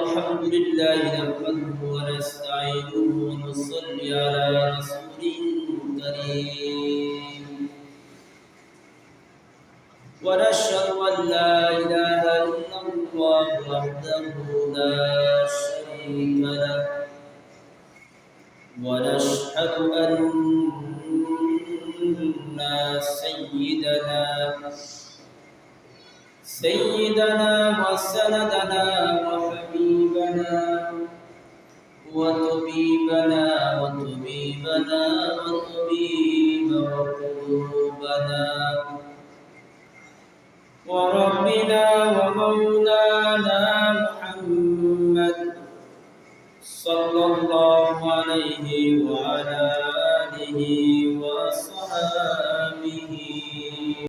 الحمد لله نحمده ونستعينه ونصلي على رسوله الكريم ونشهد أن لا إله إلا الله وحده لا شريك له ونشهد أن سيدنا وسندنا وحبيبنا وطبيبنا وطبيب قلوبنا وربنا ومولانا محمد صلى الله عليه وعلى آله وصحبه